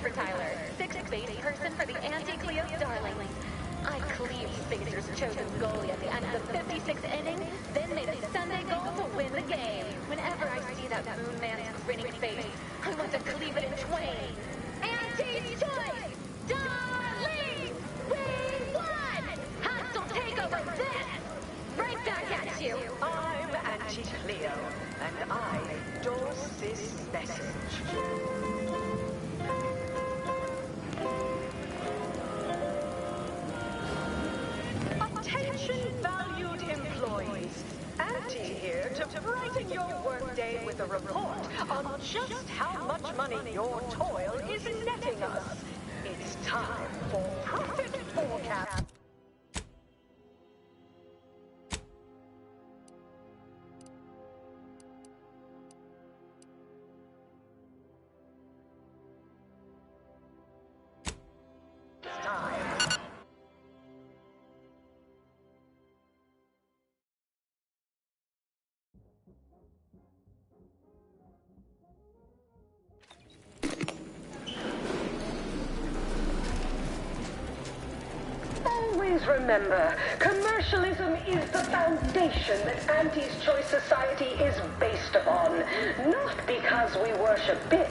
for Tyler, sixth base person for the anti-Cleo Darlings. I cleaved Spacer's chosen goalie at the end of the 56th inning, then made a Sunday goal to win the game. Whenever I see that Moon Man's grinning face, I want to cleave it in twain. Anti's choice! Darlings! We won! Hostile takeover this! Right back at you! I'm Anti-Cleo, and I endorse this message. Attention valued employees. Anti here to brighten your workday with a report on just how much money your toil is netting us. It's time for Profit Forecast. Always remember, commercialism is the foundation that Anti's Choice Society is based upon. Not because we worship bits,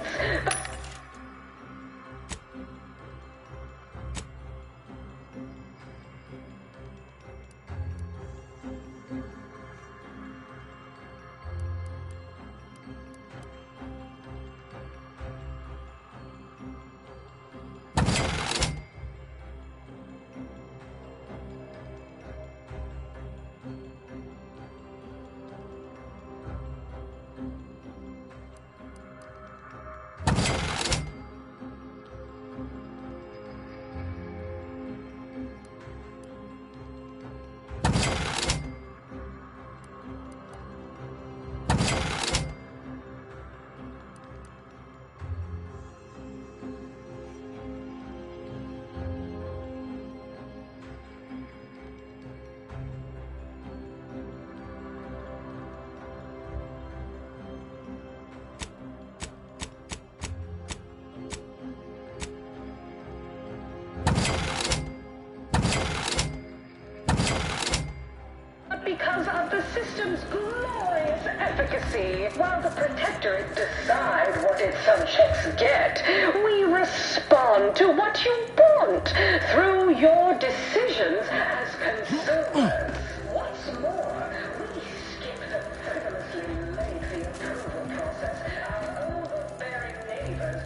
but because of the system's glorious efficacy. While the Protectorate decide what its subjects get, we respond to what you want through your decisions as consumers. What's more, we skip the frivolously lengthy approval process our overbearing neighbors.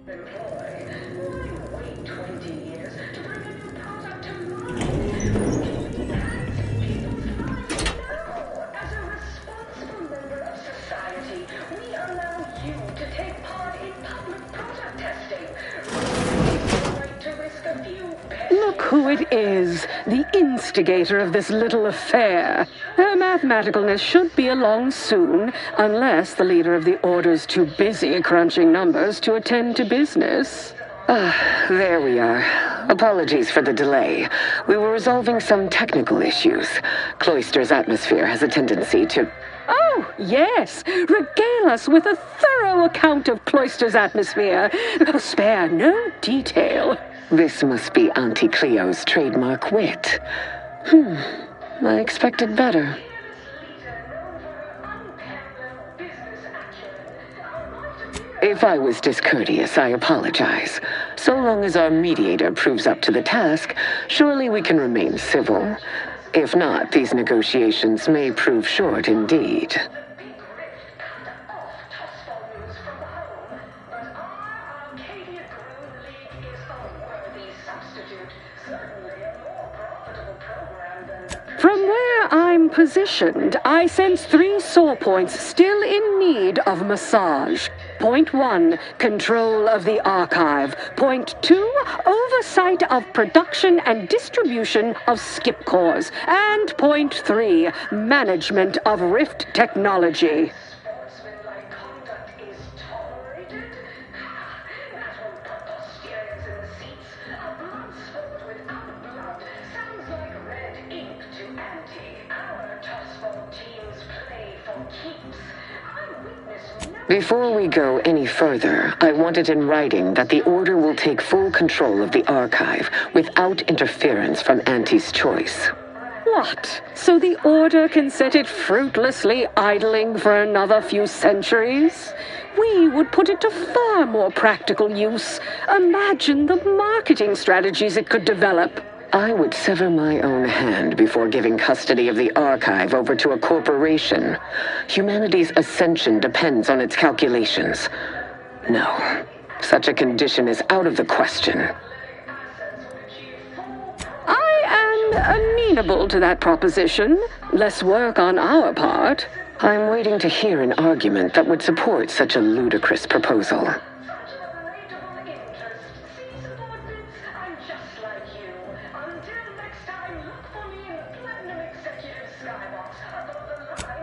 Employ. Why wait 20 years to bring a new product to market? Now, as a responsible member of society, we allow you to take part in public product testing. Right to risk a few pennies. Look who it is, the instigator of this little affair. Her mathematicalness should be along soon, unless the leader of the Order's too busy crunching numbers to attend to business. There we are. Apologies for the delay. We were resolving some technical issues. Cloister's atmosphere has a tendency to... Oh, yes! Regale us with a thorough account of Cloister's atmosphere. Spare no detail. This must be Auntie Cleo's trademark wit. I expected better. If I was discourteous, I apologize. So long as our mediator proves up to the task, surely we can remain civil. If not, these negotiations may prove short indeed. From where I'm positioned, I sense 3 sore points still in need of massage. Point 1, control of the archive. Point 2, oversight of production and distribution of skip cores. And point 3, management of Rift technology. Before we go any further, I want it in writing that the Order will take full control of the archive without interference from Auntie's choice. What? So the Order can set it fruitlessly idling for another few centuries? We would put it to far more practical use. Imagine the marketing strategies it could develop. I would sever my own hand before giving custody of the archive over to a corporation. Humanity's ascension depends on its calculations. No, such a condition is out of the question. I am amenable to that proposition. Less work on our part. I'm waiting to hear an argument that would support such a ludicrous proposal.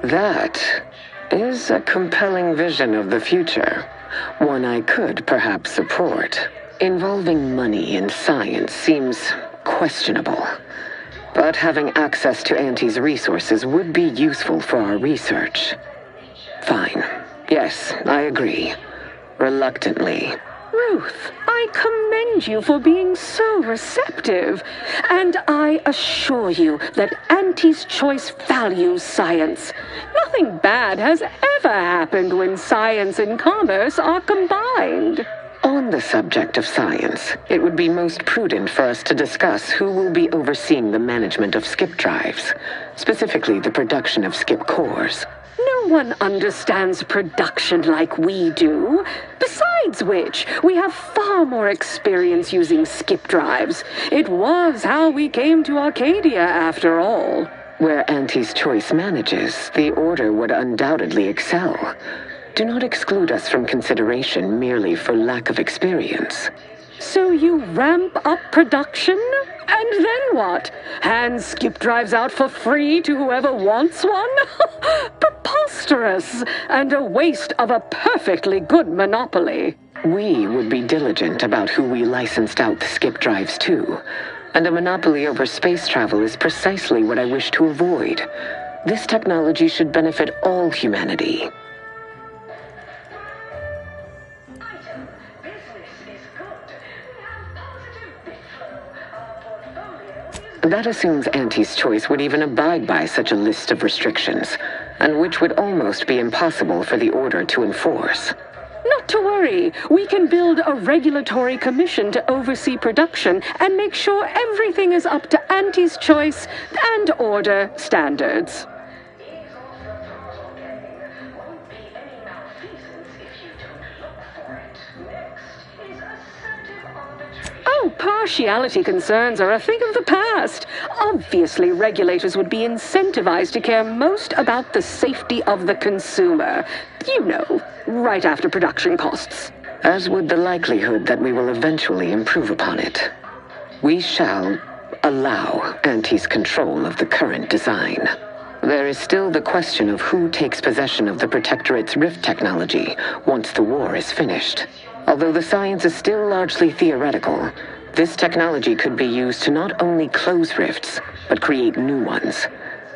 That is a compelling vision of the future. One I could perhaps support. Involving money in science seems questionable. But having access to Auntie's resources would be useful for our research. Fine. Yes, I agree. Reluctantly. Ruth, I commend you for being so receptive. And I assure you that Auntie's choice values science. Nothing bad has ever happened when science and commerce are combined. On the subject of science, it would be most prudent for us to discuss who will be overseeing the management of skip drives, specifically the production of skip cores. No one understands production like we do. Besides which, we have far more experience using skip drives. It was how we came to Arcadia, after all. Where Auntie's choice manages, the Order would undoubtedly excel. Do not exclude us from consideration merely for lack of experience. So you ramp up production? And then what? Hand skip drives out for free to whoever wants one? Preposterous, and a waste of a perfectly good monopoly. We would be diligent about who we licensed out the skip drives to. And a monopoly over space travel is precisely what I wish to avoid. This technology should benefit all humanity. That assumes Auntie's choice would even abide by such a list of restrictions, and which would almost be impossible for the Order to enforce. Not to worry. We can build a regulatory commission to oversee production and make sure everything is up to Auntie's choice and Order standards. Oh, partiality concerns are a thing of the past. Obviously, regulators would be incentivized to care most about the safety of the consumer. You know, right after production costs. As would the likelihood that we will eventually improve upon it. We shall allow Auntie's control of the current design. There is still the question of who takes possession of the Protectorate's rift technology once the war is finished. Although the science is still largely theoretical, this technology could be used to not only close rifts, but create new ones.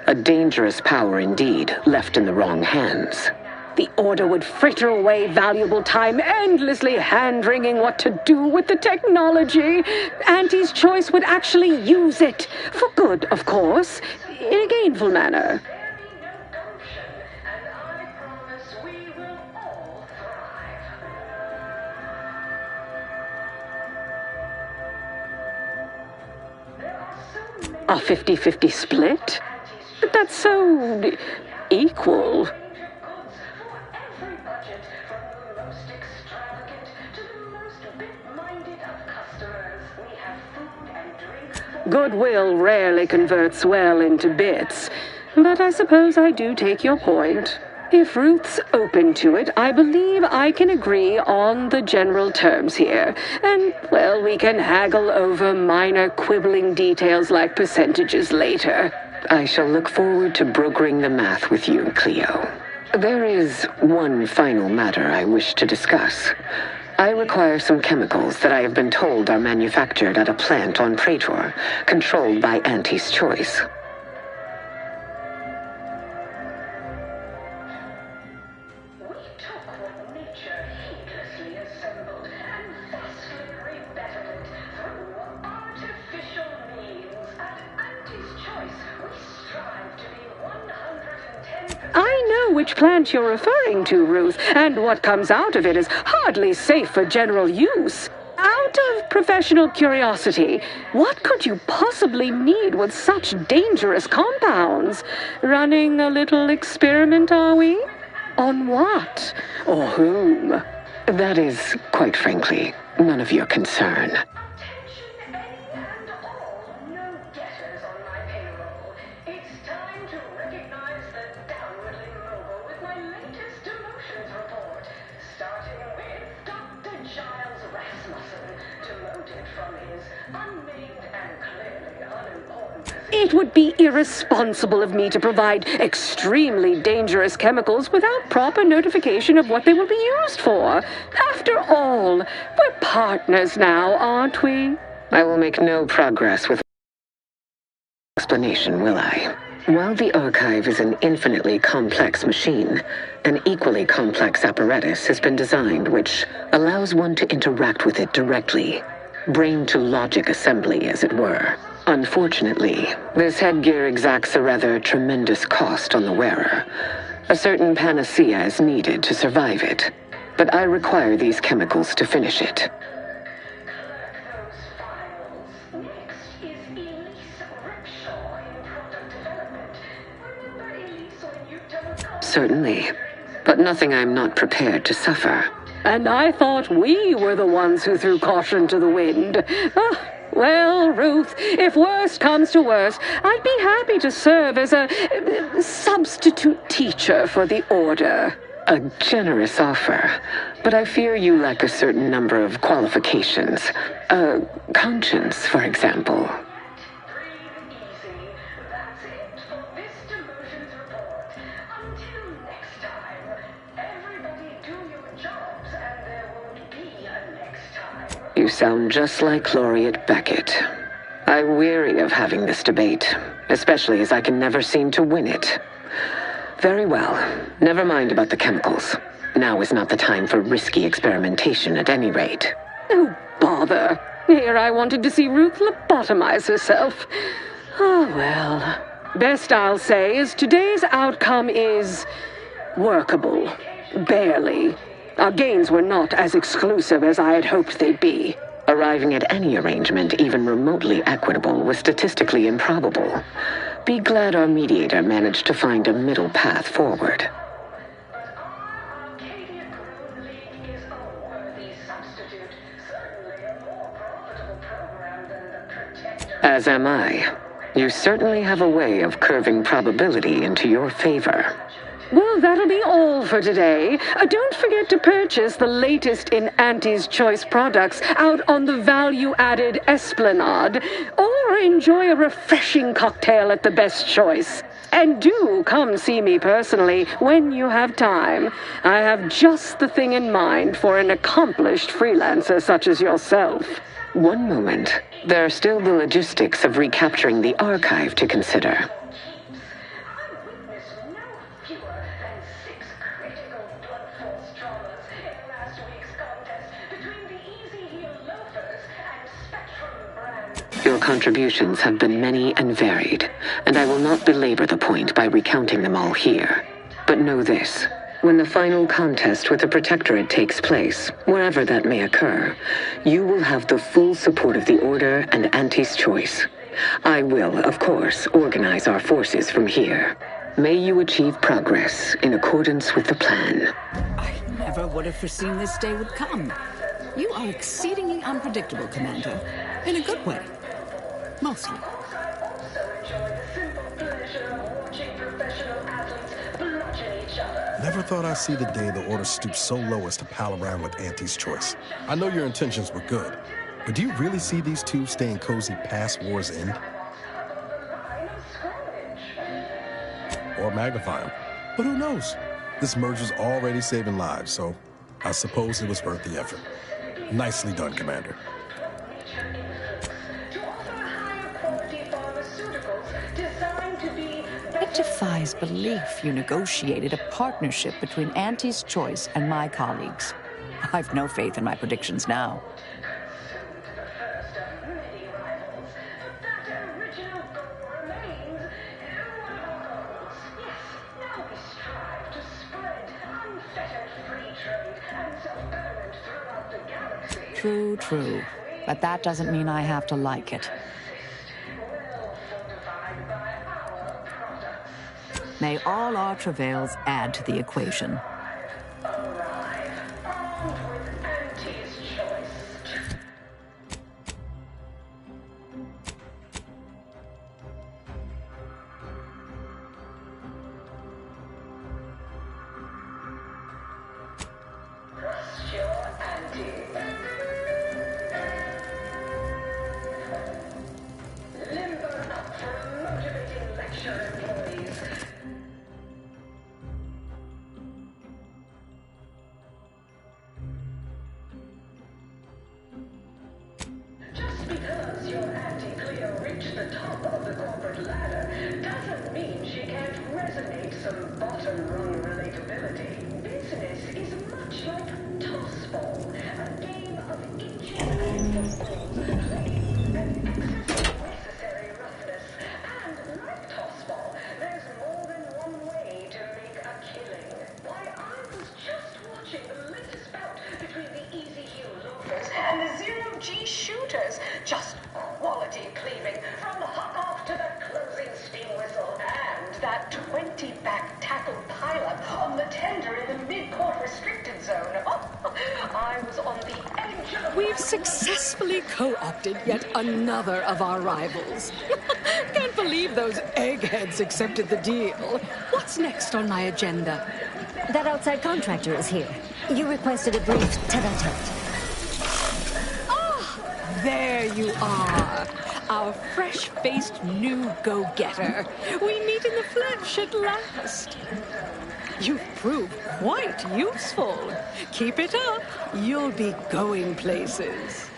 A dangerous power indeed, left in the wrong hands. The Order would fritter away valuable time endlessly hand-wringing what to do with the technology. Auntie's choice would actually use it. For good, of course. In a gainful manner. A 50-50 split? But that's so equal. Goodwill rarely converts well into bits, but I suppose I do take your point. If Ruth's open to it, I believe I can agree on the general terms here. And, well, we can haggle over minor quibbling details like percentages later. I shall look forward to brokering the math with you, Cleo. There is one final matter I wish to discuss. I require some chemicals that I have been told are manufactured at a plant on Praetor, controlled by Auntie's choice. which plant you're referring to, Ruth, and what comes out of it is hardly safe for general use. Out of professional curiosity, what could you possibly need with such dangerous compounds? Running a little experiment, are we? On what? Or whom? That is, quite frankly, none of your concern. It would be irresponsible of me to provide extremely dangerous chemicals without proper notification of what they will be used for. After all, we're partners now, aren't we? I will make no progress with explanation, will I? While the archive is an infinitely complex machine, an equally complex apparatus has been designed which allows one to interact with it directly. Brain-to-logic assembly, as it were. Unfortunately, this headgear exacts a rather tremendous cost on the wearer. A certain panacea is needed to survive it, but I require these chemicals to finish it. Certainly, but nothing I'm not prepared to suffer. And I thought we were the ones who threw caution to the wind. Well, Ruth, if worst comes to worst, I'd be happy to serve as a substitute teacher for the Order. A generous offer, but I fear you lack a certain number of qualifications. Conscience, for example. You sound just like Laureate Beckett. I'm weary of having this debate, especially as I can never seem to win it. Very well. Never mind about the chemicals. Now is not the time for risky experimentation at any rate. Oh, bother. Here I wanted to see Ruth lobotomize herself. Oh, well. Best I'll say is today's outcome is workable. Barely. Our gains were not as exclusive as I had hoped they'd be. Arriving at any arrangement even remotely equitable was statistically improbable. Be glad our mediator managed to find a middle path forward. As am I. You certainly have a way of curving probability into your favor. Well, that'll be all for today. Don't forget to purchase the latest in Auntie's Choice products out on the value-added Esplanade, or enjoy a refreshing cocktail at the Best Choice. And do come see me personally when you have time. I have just the thing in mind for an accomplished freelancer such as yourself. One moment. There are still the logistics of recapturing the archive to consider. Your contributions have been many and varied, and I will not belabor the point by recounting them all here. But know this. When the final contest with the Protectorate takes place, wherever that may occur, you will have the full support of the Order and Auntie's Choice. I will, of course, organize our forces from here. May you achieve progress in accordance with the plan. I never would have foreseen this day would come. You are exceedingly unpredictable, Commander. In a good way. Mostly. Never thought I'd see the day the Order stoops so low as to pal around with Auntie's Choice. I know your intentions were good, but do you really see these two staying cozy past war's end? Or magnify them. But who knows? This merger's already saving lives, so I suppose it was worth the effort. Nicely done, Commander. It defies belief you negotiated a partnership between Auntie's Choice and my colleagues. I've no faith in my predictions now. True, true. But that doesn't mean I have to like it. May all our travails add to the equation. We've successfully co-opted yet another of our rivals. Can't believe those eggheads accepted the deal. What's next on my agenda? That outside contractor is here. You requested a brief tete-a-tete. Ah, there you are. Our fresh-faced new go-getter. We meet in the flesh at last. You've proved quite useful. Keep it up. You'll be going places.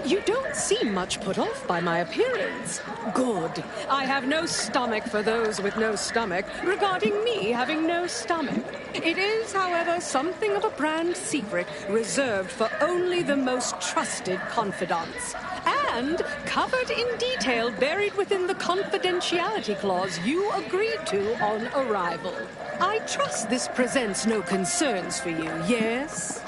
You don't seem much put off by my appearance. Good. I have no stomach for those with no stomach regarding me having no stomach. It is, however, something of a brand secret reserved for only the most trusted confidants. And covered in detail buried within the confidentiality clause you agreed to on arrival. I trust this presents no concerns for you, yes?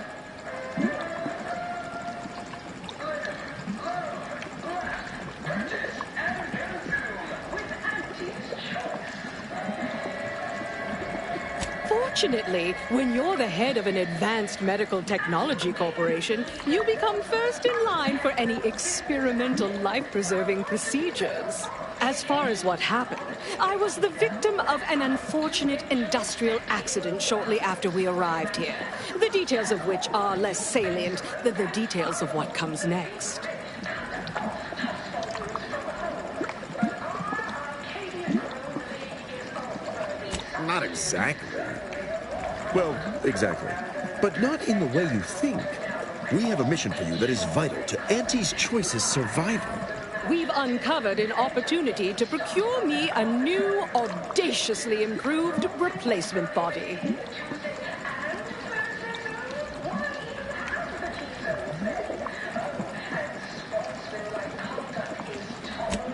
Fortunately, when you're the head of an advanced medical technology corporation, you become first in line for any experimental life-preserving procedures. As far as what happened, I was the victim of an unfortunate industrial accident shortly after we arrived here, the details of which are less salient than the details of what comes next. Not exactly. Well, exactly. But not in the way you think. We have a mission for you that is vital to Auntie's Choice's survival. We've uncovered an opportunity to procure me a new, audaciously improved replacement body.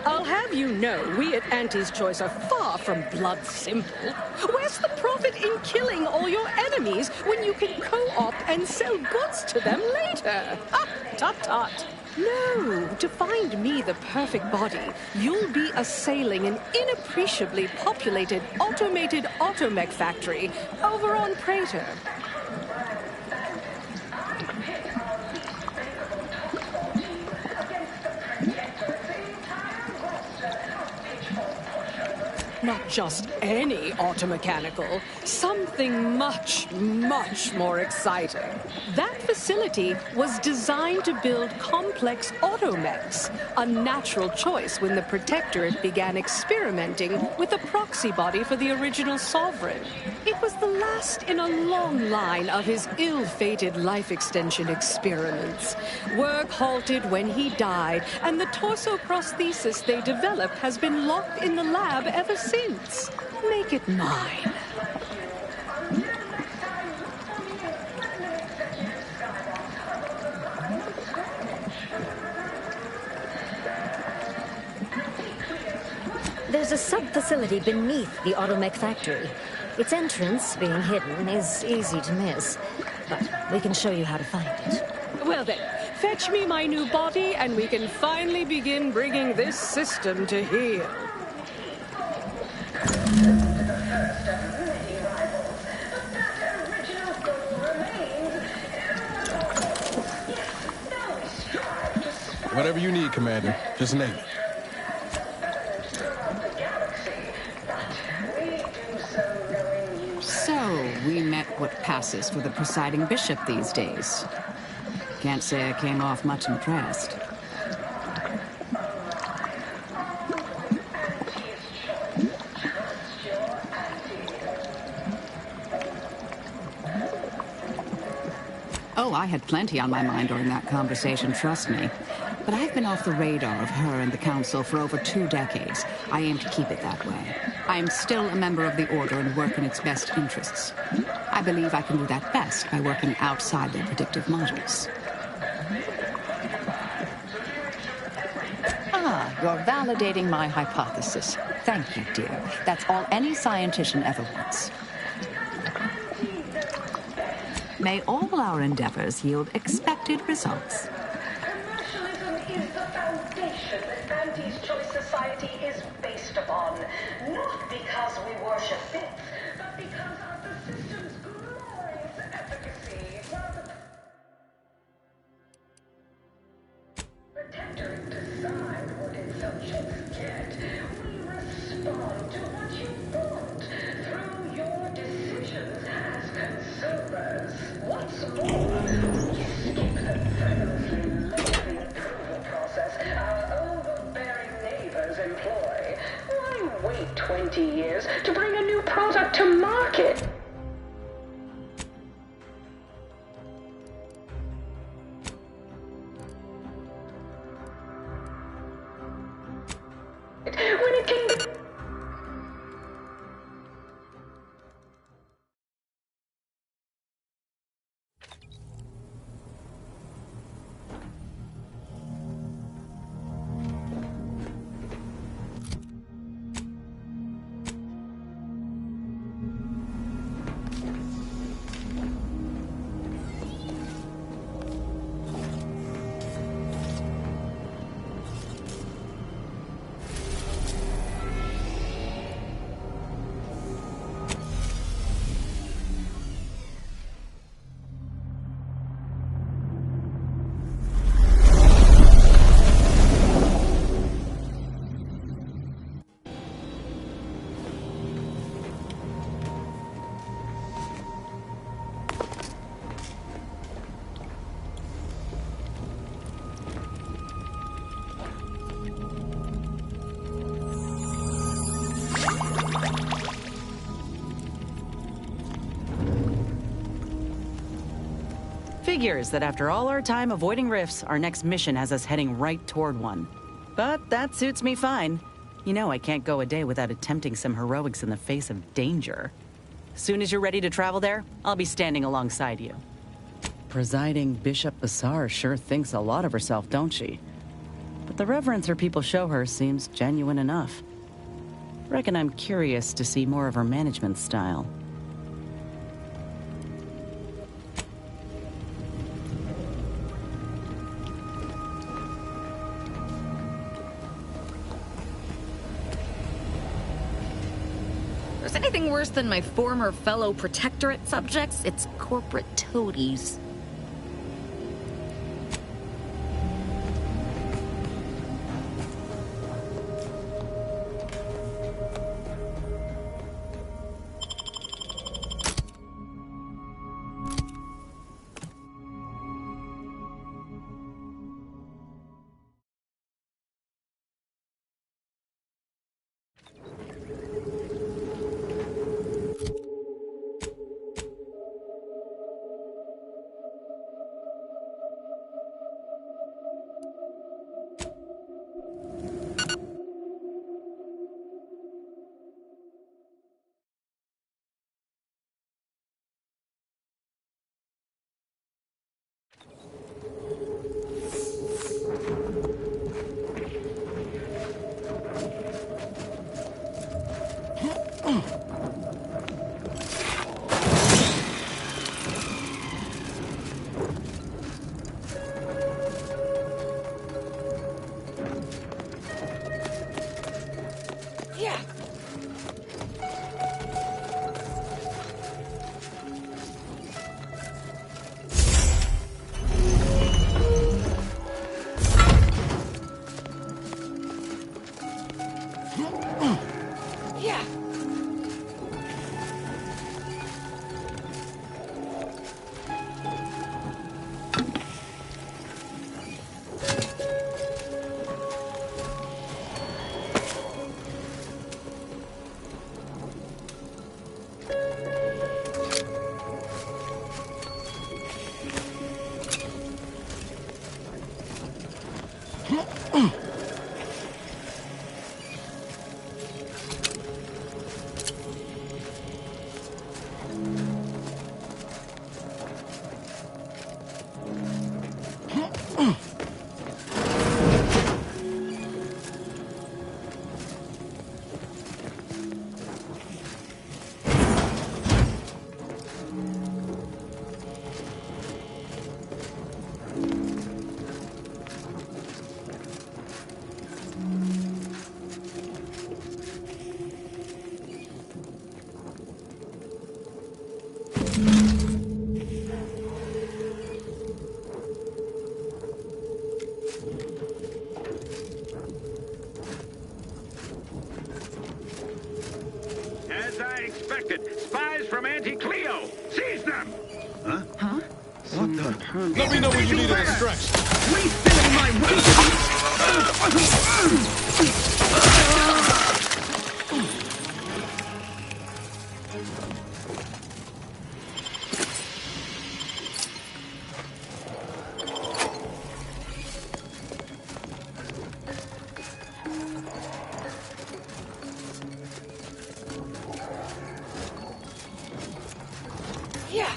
I'll have you know, we at Auntie's Choice are far from blood simple. Where's the profit in killing all your enemies when you can co-opt and sell goods to them later? Ah, tut-tut. No, to find me the perfect body, you'll be assailing an inappreciably populated automated automech factory over on Prater. Not just any automechanical, something much, much more exciting. That facility was designed to build complex automechs, a natural choice when the Protectorate began experimenting with a proxy body for the original Sovereign. It was the last in a long line of his ill-fated life extension experiments. Work halted when he died, and the torso prosthesis they developed has been locked in the lab ever since. Make it mine. There's a sub-facility beneath the automech factory. Its entrance, being hidden, is easy to miss. But we can show you how to find it. Well then, fetch me my new body and we can finally begin bringing this system to heel. Whatever you need, Commander. Just name it. So, we met what passes for the presiding bishop these days. Can't say I came off much impressed. Oh, I had plenty on my mind during that conversation, trust me. But I've been off the radar of her and the Council for over 2 decades. I aim to keep it that way. I am still a member of the Order and work in its best interests. I believe I can do that best by working outside their predictive models. Ah, you're validating my hypothesis. Thank you, dear. That's all any scientician ever wants. May all our endeavors yield expected results. Commercialism is the foundation that Auntie's Choice Society is based upon. Not because we worship bits, but because of the system's glorious efficacy. While the protectorate decide what its subjects get, we respond to what you want through your decisions as consumers. What's more, we skip the frivolously lengthy approval process our overbearing neighbors employ. Why wait 20 years to bring a new product to market? When it can be... Figures that after all our time avoiding rifts, our next mission has us heading right toward one. But that suits me fine. You know I can't go a day without attempting some heroics in the face of danger. Soon as you're ready to travel there, I'll be standing alongside you. Presiding Bishop Basar sure thinks a lot of herself, don't she? But the reverence her people show her seems genuine enough. Reckon I'm curious to see more of her management style. There's anything worse than my former fellow protectorate subjects, it's corporate toadies. As I expected, spies from Anti-Cleo! Seize them! Huh? Huh? What the? Let me know when you need an instruction. Refilling my weapon! Yeah.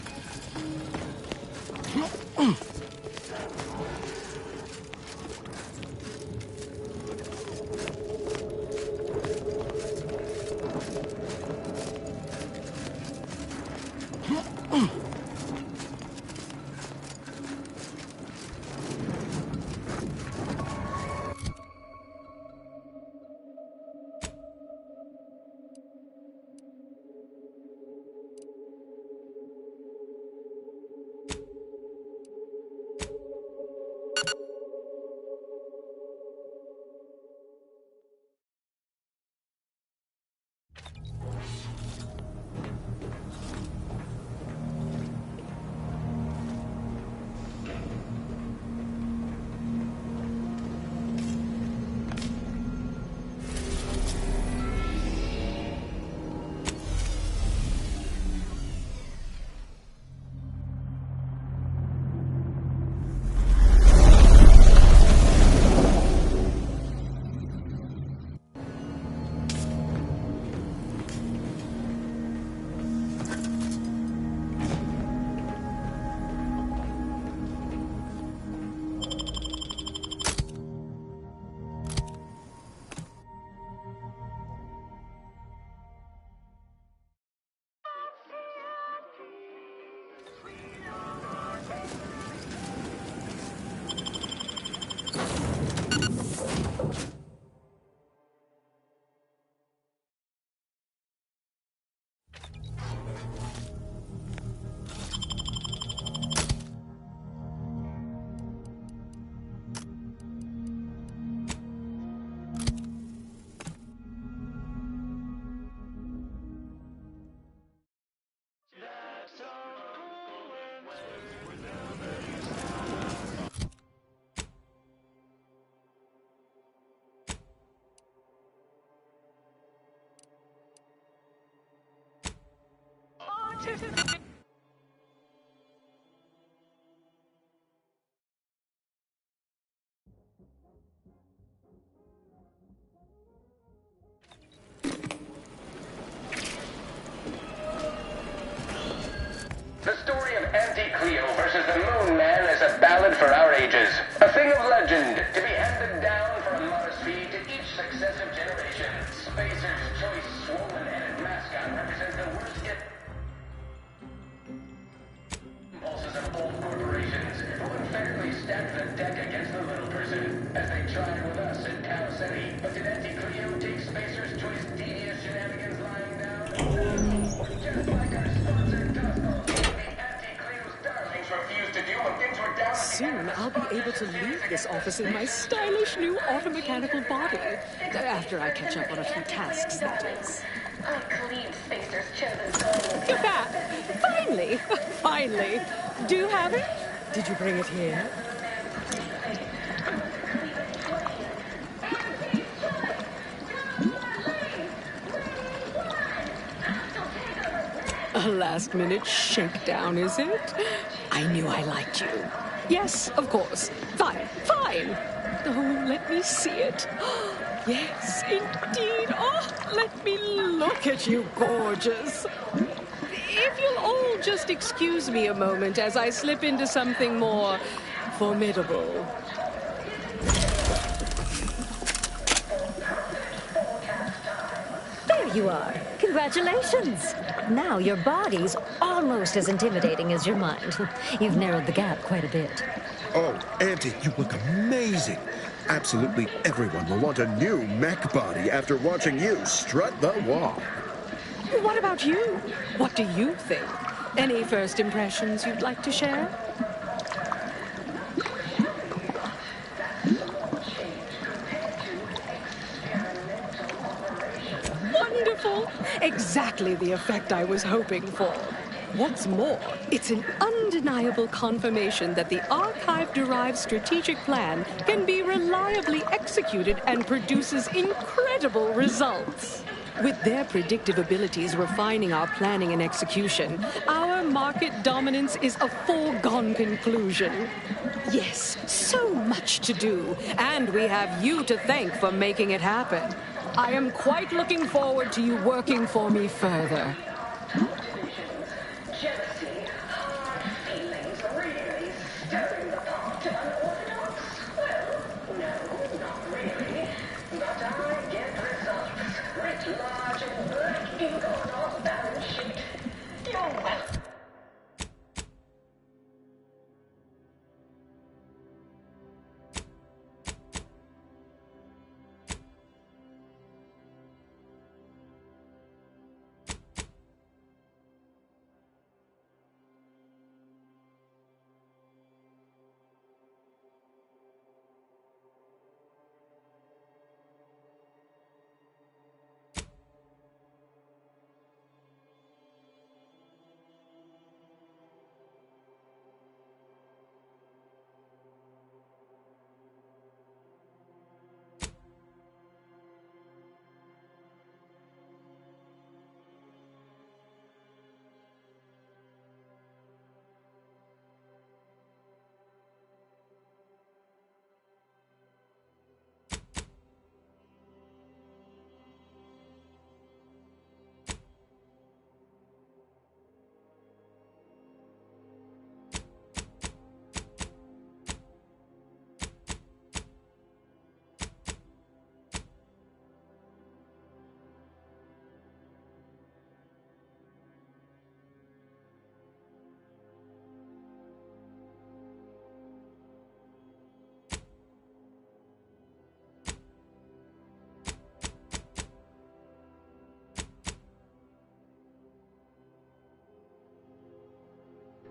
The story of Anti-Cleo versus the Moon Man is a ballad for our ages. A thing of legend, to be handed down for a modest fee to each successive generation. Spacer's Choice swollen-headed mascot represents the worst impulses of old corporations who unfairly stacked the deck against the little person, as they tried with us in Tau City. But did Anti-Cleo take Spacer's Choice devious shenanigans lying down? No! Just like our sponsor Costco. Soon I'll be able to leave this office in my stylish new automechanical body. After I catch up on a few tasks, that is. I cleaved Spacer's chosen soul. Look at that! Finally! Finally! Do you have it? Did you bring it here? A last-minute shakedown, is it? I knew I liked you. Yes, of course. Fine, fine. Oh, let me see it. Yes, indeed. Oh, let me look at you, gorgeous. If you'll all just excuse me a moment as I slip into something more formidable. There you are. Congratulations. Now your body's almost as intimidating as your mind. You've narrowed the gap quite a bit. Oh, Auntie, you look amazing. Absolutely everyone will want a new mech body after watching you strut the walk. What about you? What do you think? Any first impressions you'd like to share? Wonderful! Exactly the effect I was hoping for. What's more, it's an undeniable confirmation that the archive-derived strategic plan can be reliably executed and produces incredible results. With their predictive abilities refining our planning and execution, our market dominance is a foregone conclusion. Yes, so much to do, and we have you to thank for making it happen. I am quite looking forward to you working for me further. Jealousy, hard feelings, really stirring the pot of unorthodox? Well, no, not really. But I get results, writ large in black ink on our balance sheet. You're welcome.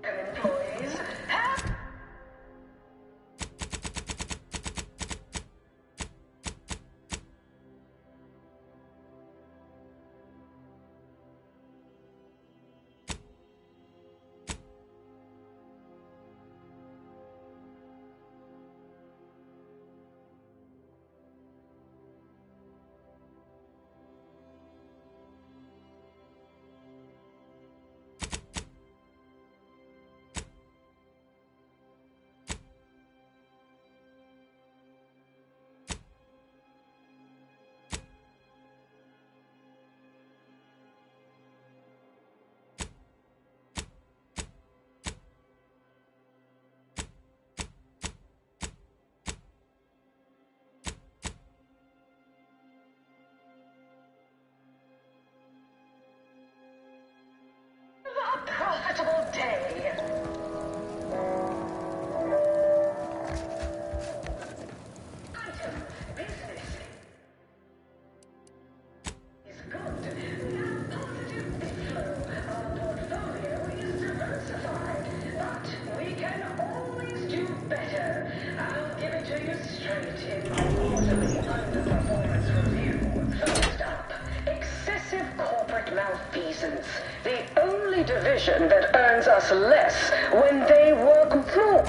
Employees have... A profitable day. Item, business. Is good. Now, positive inflow. Our portfolio is diversified, but we can always do better. I'll give it to you straight in my quarterly underperformance review. First up, excessive corporate malfeasance. The only division that earns us less when they work more.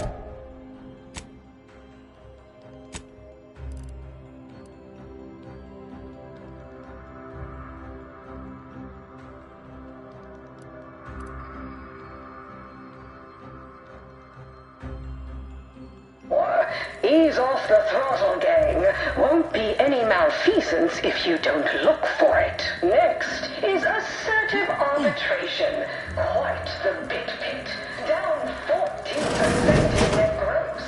Ease off the throttle, gang. Won't be any malfeasance if you don't look for it. Next is assertive arbitration. Quite the bit pit. Down 14% in their gross.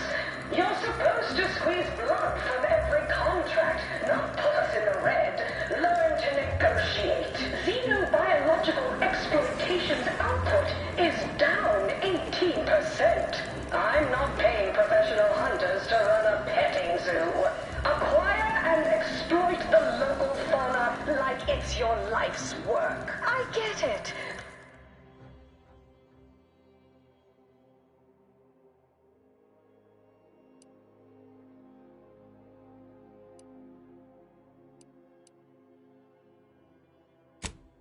You're supposed to squeeze blood from every contract, not put us in the red. Learn to negotiate. Xenobiological exploitation's output is down 18%. I'm not paying professional hunters to run a petting zoo. Acquire and exploit the local fauna like it's your life's work. I get it.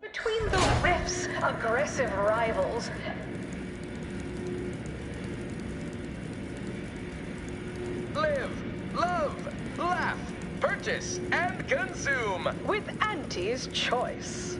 Between the rifts, aggressive rivals. Live, love, laugh, purchase, and consume. With Auntie's choice.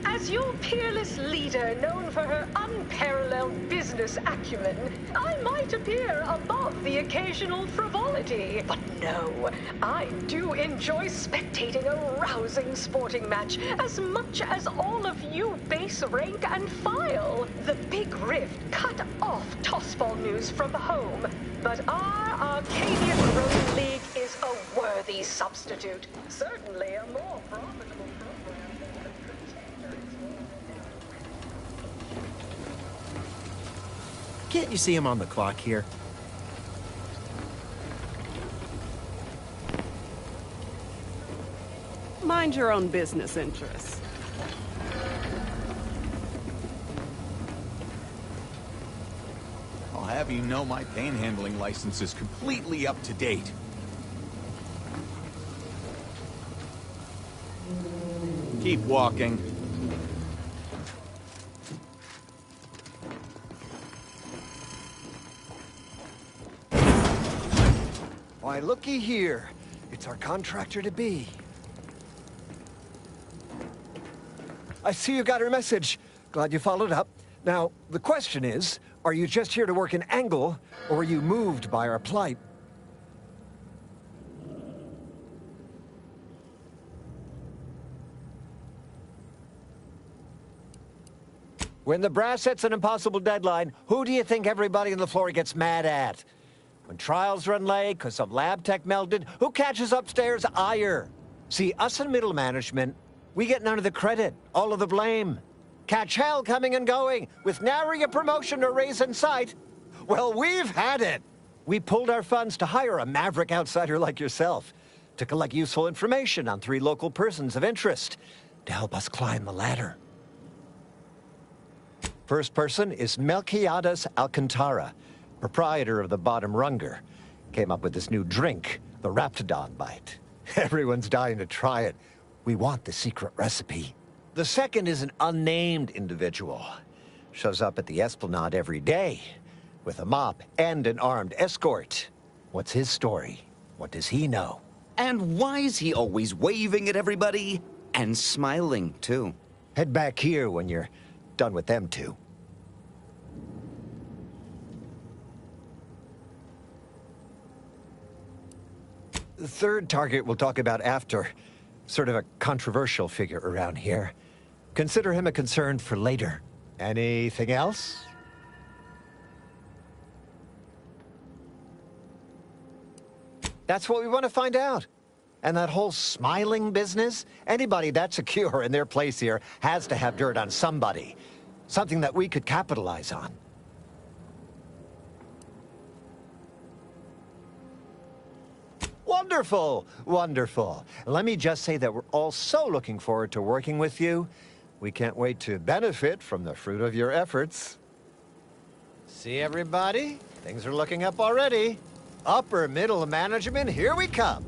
As your peerless leader, known for her unparalleled business acumen, I might appear above the occasional frivolity. But no, I do enjoy spectating a rousing sporting match as much as all of you base rank and file. The Big Rift cut off tossball news from home, but our Arcadian Road League is a worthy substitute. Certainly a more profitable program. Can't you see him on the clock here? Mind your own business interests. I'll have you know my panhandling license is completely up to date. Keep walking. Why, looky here. It's our contractor to be. I see you got her message. Glad you followed up. Now, the question is, are you just here to work an angle, or were you moved by our plight? When the brass sets an impossible deadline, who do you think everybody on the floor gets mad at? When trials run late because some lab tech melted, who catches upstairs ire? See, us in middle management, we get none of the credit, all of the blame. Catch hell coming and going, with nary a promotion or raise in sight. Well, we've had it. We pulled our funds to hire a maverick outsider like yourself, to collect useful information on 3 local persons of interest, to help us climb the ladder. First person is Melquiades Alcantara, proprietor of the Bottom Runger. Came up with this new drink, the Raptidon Bite. Everyone's dying to try it. We want the secret recipe. The second is an unnamed individual. Shows up at the Esplanade every day, with a mop and an armed escort. What's his story? What does he know? And why is he always waving at everybody? And smiling, too. Head back here when you're done with them two. The third target we'll talk about after. Sort of a controversial figure around here. Consider him a concern for later. Anything else? That's what we want to find out. And that whole smiling business, anybody that's secure in their place here has to have dirt on somebody. Something that we could capitalize on. Wonderful, wonderful. Let me just say that we're all so looking forward to working with you. We can't wait to benefit from the fruit of your efforts. See everybody? Things are looking up already. Upper middle management, here we come.